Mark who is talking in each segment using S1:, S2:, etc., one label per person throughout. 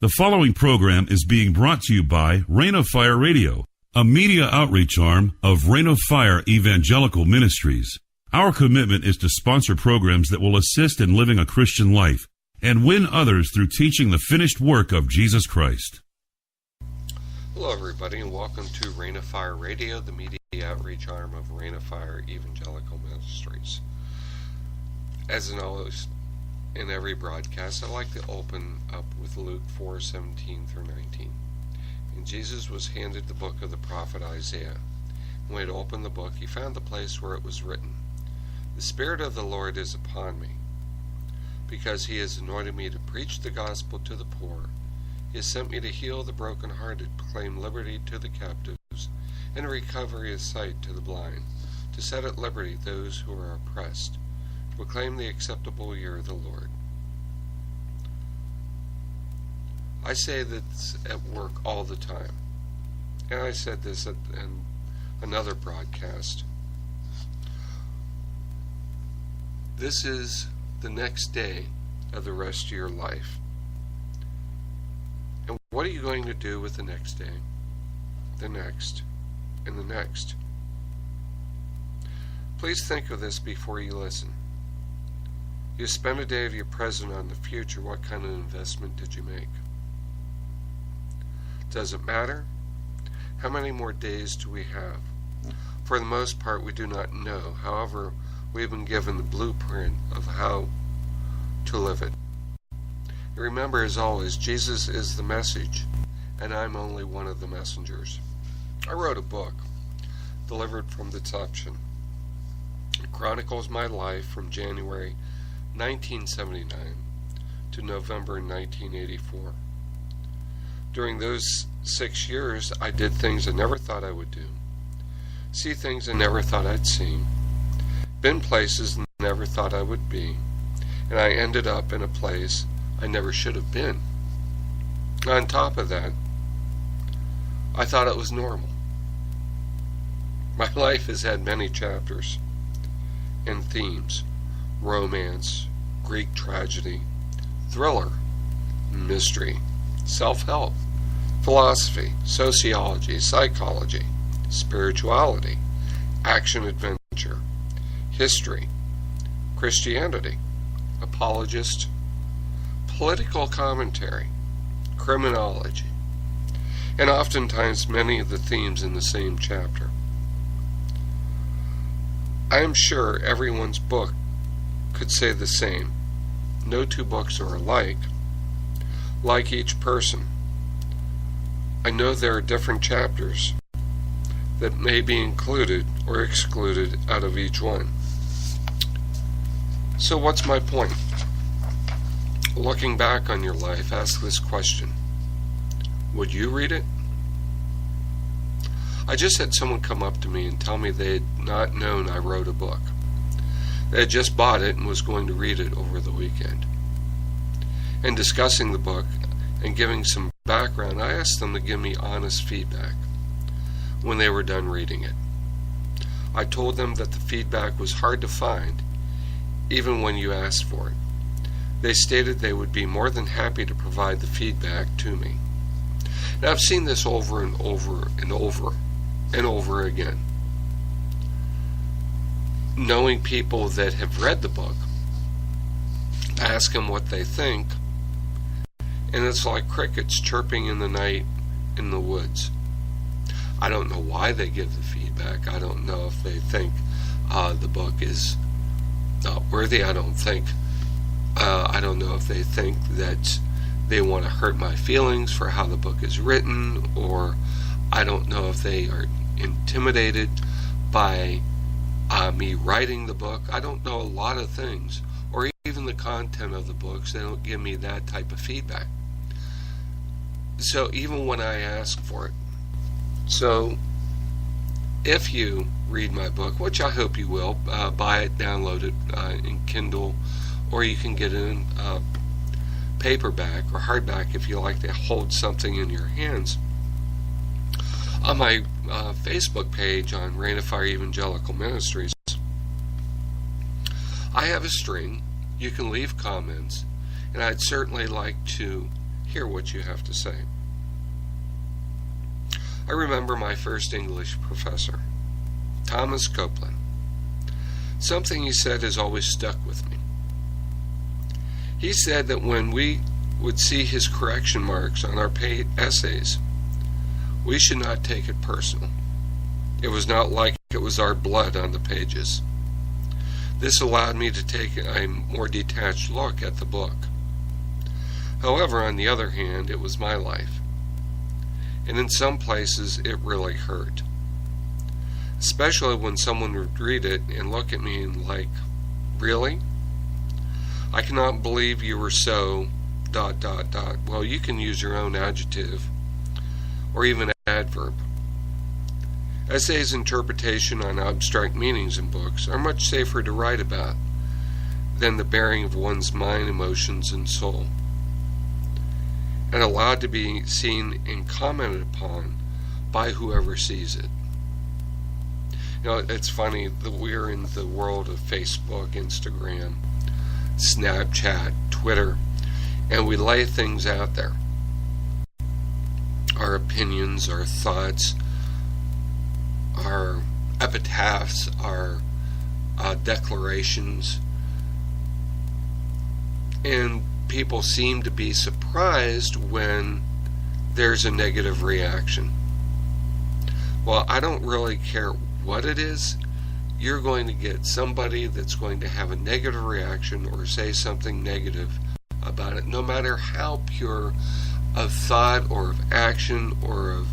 S1: The following program is being brought to you by Reign of Fire Radio, a media outreach arm of Reign of Fire Evangelical Ministries. Our commitment is to sponsor programs that will assist in living a Christian life and win others through teaching the finished work of Jesus Christ.
S2: Hello everybody, and welcome to Reign of Fire Radio, the media outreach arm of Reign of Fire Evangelical Ministries. As always, in every broadcast, I like to open up with Luke 4:17 through 19. And Jesus was handed the book of the prophet Isaiah. When he had opened the book, he found the place where it was written, "The Spirit of the Lord is upon me, because he has anointed me to preach the gospel to the poor. He has sent me to heal the brokenhearted, proclaim liberty to the captives, and recovery of sight to the blind, to set at liberty those who are oppressed, to proclaim the acceptable year of the Lord." I say this at work all the time, and I said this in another broadcast. This is the next day of the rest of your life. And what are you going to do with the next day, the next, and the next? Please think of this before you listen. You spend a day of your present on the future. What kind of investment did you make? Does it matter? How many more days do we have? For the most part, we do not know. However, we've been given the blueprint of how to live it. And remember, as always, Jesus is the message, and I'm only one of the messengers. I wrote a book, Delivered from Deception. It chronicles my life from January 1979 to November 1984. During those 6 years, I did things I never thought I would do, see things I never thought I'd seen, been places I never thought I would be, and I ended up in a place I never should have been. On top of that, I thought it was normal. My life has had many chapters and themes: romance, Greek tragedy, thriller, mystery, self-help, philosophy, sociology, psychology, spirituality, action-adventure, history, Christianity, apologist, political commentary, criminology, and oftentimes many of the themes in the same chapter. I am sure everyone's book could say the same. No two books are alike. Like each person, I know there are different chapters that may be included or excluded out of each one. So what's my point? Looking back on your life, ask this question: would you read it? I just had someone come up to me and tell me they had not known I wrote a book. They had just bought it and was going to read it over the weekend. In discussing the book and giving some background, I asked them to give me honest feedback when they were done reading it. I told them that the feedback was hard to find, even when you asked for it. They stated they would be more than happy to provide the feedback to me. Now, I've seen this over and over and over and over again. Knowing people that have read the book, ask them what they think, and it's like crickets chirping in the night in the woods. I don't know why they give the feedback. I don't know if they think the book is worthy. I don't know if they think that they want to hurt my feelings for how the book is written, or I don't know if they are intimidated by me writing the book. I don't know a lot of things, or even the content of the books. They don't give me that type of feedback. So even when I ask for it. So if you read my book, which I hope you will, buy it, download it in Kindle, or you can get it in paperback or hardback if you like to hold something in your hands. On my Facebook page on Reign of Fire Evangelical Ministries, I have a string. You can leave comments, and I'd certainly like to hear what you have to say. I remember my first English professor, Thomas Copeland. Something he said has always stuck with me. He said that when we would see his correction marks on our essays, we should not take it personal. It was not like it was our blood on the pages. This allowed me to take a more detached look at the book. However, on the other hand, it was my life. And in some places, it really hurt. Especially when someone would read it and look at me and like, really? I cannot believe you were so... ... Well, you can use your own adjective or even adverb. Essays' interpretation on abstract meanings in books are much safer to write about than the bearing of one's mind, emotions, and soul, and allowed to be seen and commented upon by whoever sees it. You know, it's funny that we're in the world of Facebook, Instagram, Snapchat, Twitter, and we lay things out there. Our opinions, our thoughts, our epitaphs, our declarations, and people seem to be surprised when there's a negative reaction. Well, I don't really care what it is. You're going to get somebody that's going to have a negative reaction or say something negative about it, no matter how pure of thought or of action or of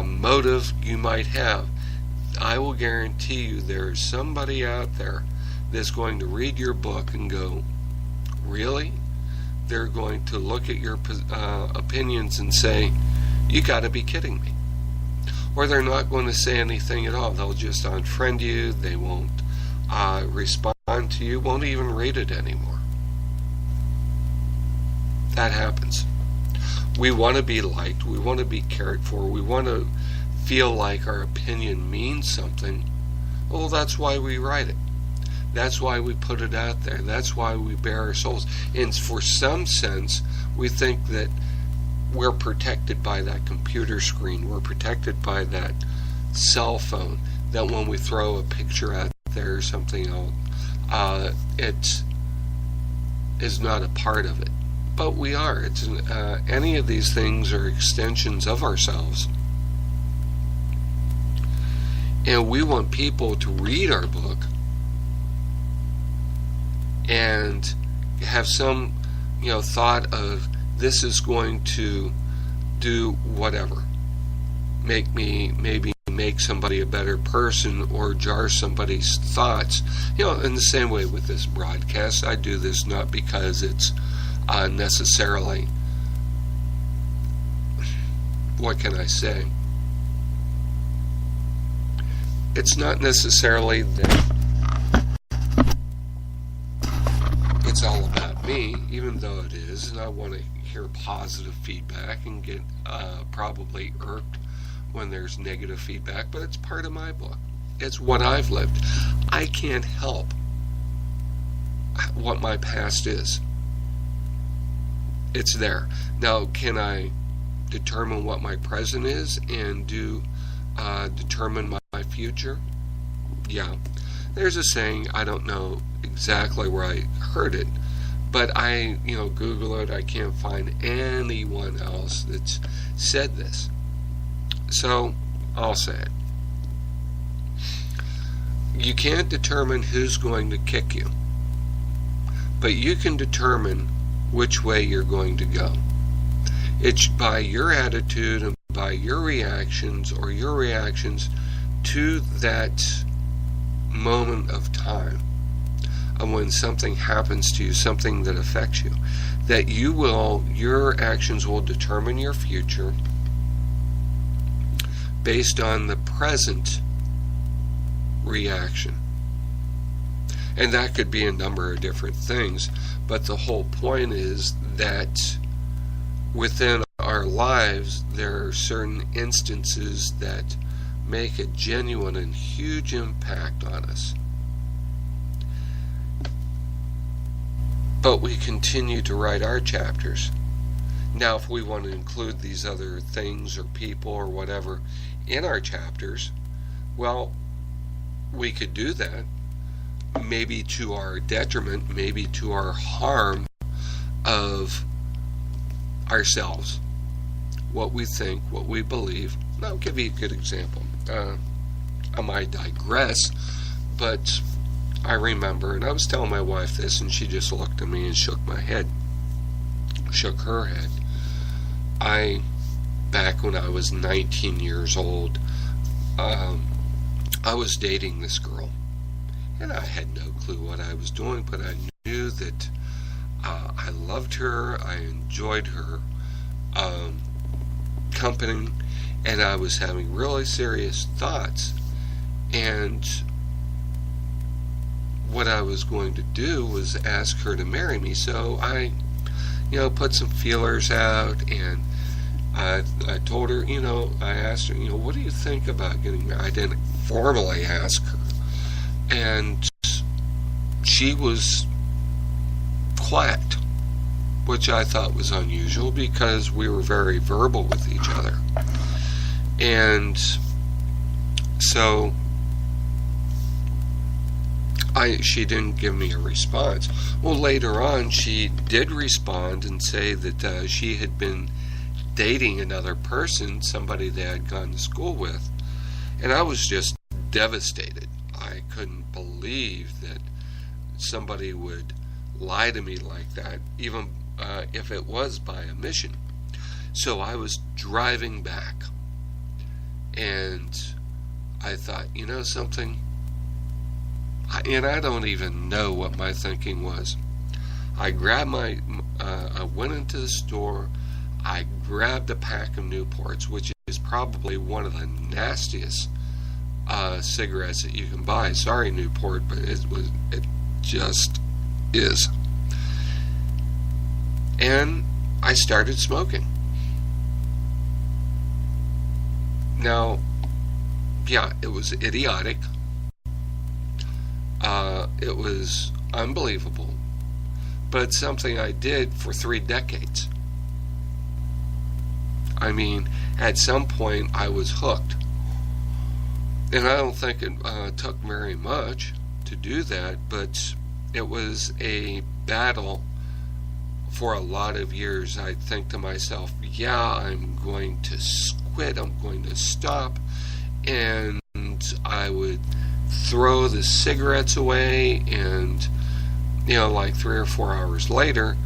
S2: motive you might have. I will guarantee you there's somebody out there that's going to read your book and go, really? They're going to look at your opinions and say, you got to be kidding me. Or they're not going to say anything at all. They'll just unfriend you. They won't respond to you, won't even read it anymore. That happens. We want to be liked. We want to be cared for. We want to feel like our opinion means something. Well, that's why we write it. That's why we put it out there. That's why we bare our souls. And for some sense, we think that we're protected by that computer screen. We're protected by that cell phone. That when we throw a picture out there or something else, it is not a part of it. But we are. It's any of these things are extensions of ourselves. And we want people to read our book and have some, thought of this is going to do whatever. Maybe make somebody a better person or jar somebody's thoughts. In the same way with this broadcast, I do this not because it's necessarily, what can I say? It's not necessarily that it's all about me, even though it is, and I want to hear positive feedback and get probably irked when there's negative feedback, but it's part of my book. It's what I've lived. I can't help what my past is. It's there. Now, can I determine what my present is and determine my future? Yeah. There's a saying, I don't know exactly where I heard it, but I, Google it. I can't find anyone else that's said this. So, I'll say it. You can't determine who's going to kick you, but you can determine which way you're going to go. It's by your attitude and by your reactions or your reactions to that moment of time, and when something happens to you, something that affects you, that your actions will determine your future based on the present reaction. And that could be a number of different things, but the whole point is that within our lives there are certain instances that make a genuine and huge impact on us. But we continue to write our chapters. Now, if we want to include these other things or people or whatever in our chapters, well, we could do that, maybe to our detriment, maybe to our harm of ourselves, what we think, what we believe. And I'll give you a good example. I might digress, but I remember, and I was telling my wife this, and she just looked at me and shook her head. Back when I was 19 years old, I was dating this girl, and I had no clue what I was doing, but I knew that I loved her, I enjoyed her company, and I was having really serious thoughts. And what I was going to do was ask her to marry me. So I, put some feelers out, and I told her, I asked her, what do you think about getting married? I didn't formally ask her. And she was quiet, which I thought was unusual because we were very verbal with each other. And so she didn't give me a response. Well, later on, she did respond and say that she had been dating another person, somebody they had gone to school with. And I was just devastated. I couldn't believe that somebody would lie to me like that, even if it was by omission. So I was driving back, and I thought, something? And I don't even know what my thinking was. I grabbed I went into the store, I grabbed a pack of Newports, which is probably one of the nastiest cigarettes that you can buy. Sorry, Newport, but it just is. And I started smoking. Now, yeah, it was idiotic. It was unbelievable, but it's something I did for 3 decades. I mean, at some point I was hooked, and I don't think it took very much to do that, but it was a battle for a lot of years. I'd think to myself, yeah, I'm going to quit, I'm going to stop, and I would throw the cigarettes away, and like 3 or 4 hours later,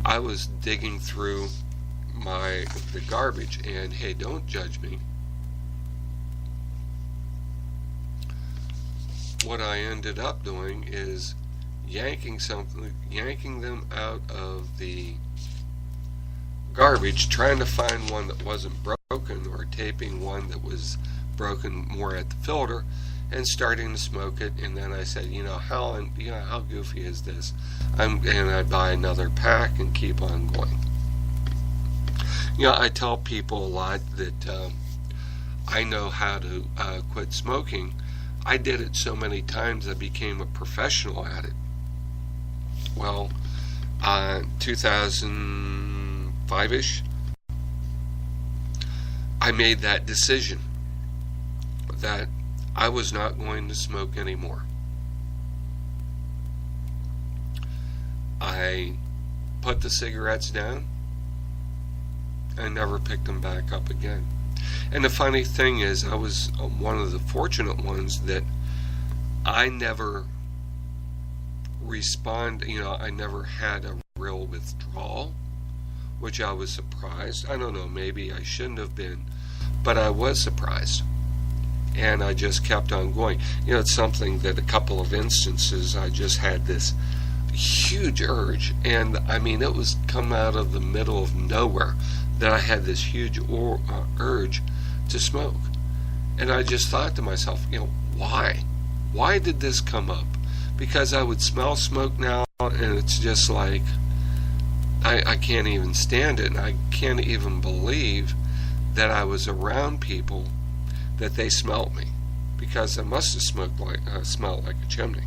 S2: I was digging through the garbage. And hey, don't judge me. What I ended up doing is yanking them out of the garbage, trying to find one that wasn't broken, or taping one that was broken more at the filter, and starting to smoke it. And then I said, how goofy is this? And I buy another pack and keep on going. I tell people a lot that I know how to quit smoking. I did it so many times I became a professional at it. Well, 2005-ish, I made that decision that I was not going to smoke anymore. I put the cigarettes down. I never picked them back up again. And the funny thing is, I was one of the fortunate ones that I never I never had a real withdrawal, which I was surprised. I don't know, maybe I shouldn't have been, but I was surprised. And I just kept on going. It's something that a couple of instances I just had this huge urge, and I mean, it was come out of the middle of nowhere that I had this huge urge to smoke. And I just thought to myself, why? Why did this come up? Because I would smell smoke now, and it's just like, I can't even stand it, and I can't even believe that I was around people that they smelt me, because I must have smelled like a chimney.